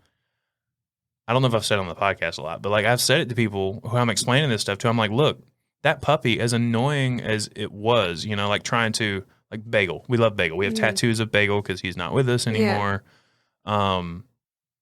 I don't know if I've said it on the podcast a lot, but like I've said it to people who I'm explaining this stuff to. I'm like, look, that puppy, as annoying as it was, like trying to, like Bagel. We love Bagel. We have tattoos of Bagel because he's not with us anymore. Yeah.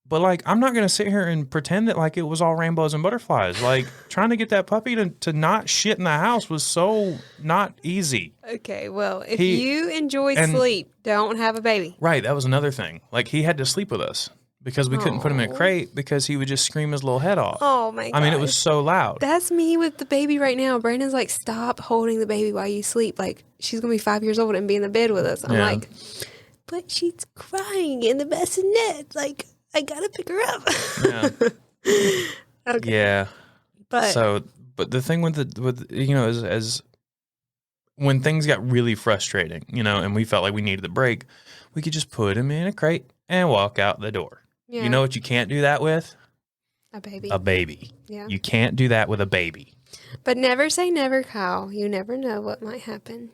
But, like, I'm not going to sit here and pretend that, like, it was all rainbows and butterflies. Like, trying to get that puppy to not shit in the house was so not easy. Okay, well, if you enjoy sleep, don't have a baby. Right, that was another thing. Like, he had to sleep with us because we couldn't put him in a crate because he would just scream his little head off. Oh, my God. I mean, it was so loud. That's me with the baby right now. Brandon's like, stop holding the baby while you sleep. Like, she's going to be 5 years old and be in the bed with us. I'm like, but she's crying in the bassinet. Like, I gotta pick her up. Yeah. Okay. Yeah. But the thing with as when things got really frustrating, and we felt like we needed the break, we could just put him in a crate and walk out the door. Yeah. You know what you can't do that with? A baby. A baby. Yeah. You can't do that with a baby. But never say never, Kyle. You never know what might happen.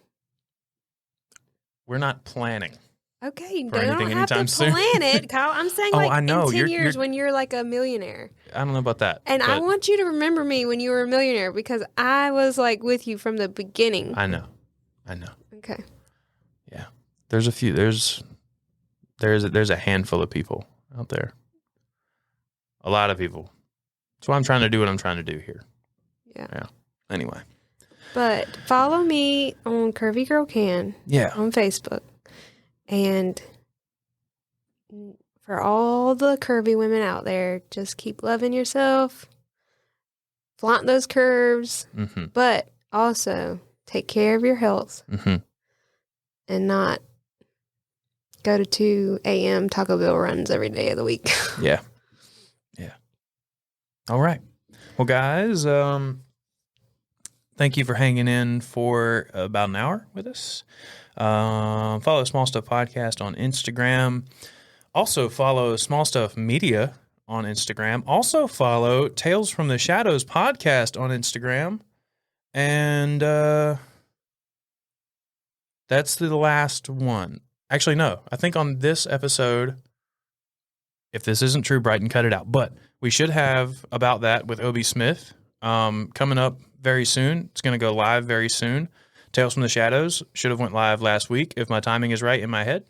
We're not planning. Okay, you for don't anything have to anytime soon. plan it, Kyle. I'm saying Oh, like I know. in 10 You're- years when you're like a millionaire. I don't know about that. And I but want you to remember me when you were a millionaire because I was like with you from the beginning. I know. Okay. Yeah. There's a few. There's a handful of people out there. A lot of people. That's why I'm trying to do what I'm trying to do here. Yeah. Anyway. But follow me on Curvy Girl Can Yeah. on Facebook. And for all the curvy women out there, just keep loving yourself. Flaunt those curves. Mm-hmm. But also take care of your health Mm-hmm. and not go to 2 a.m. Taco Bell runs every day of the week. Yeah. All right. Well, guys, thank you for hanging in for about an hour with us. Follow Small Stuff Podcast on Instagram. Also follow Small Stuff Media on Instagram. Also follow Tales from the Shadows Podcast on Instagram. And that's the last one. Actually, no. I think on this episode, if this isn't true, Brighton, cut it out. But we should have About That with Obi Smith coming up very soon. It's going to go live very soon. Tales from the Shadows should have went live last week if my timing is right in my head.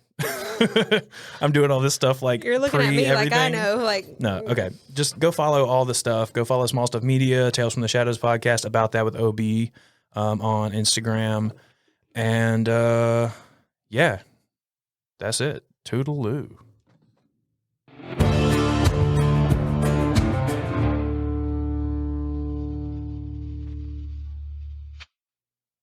I'm doing all this stuff like You're looking at me like I know. Like No, okay. Just go follow all the stuff. Go follow Small Stuff Media, Tales from the Shadows podcast, About That with OB on Instagram. And yeah, that's it. Toodaloo.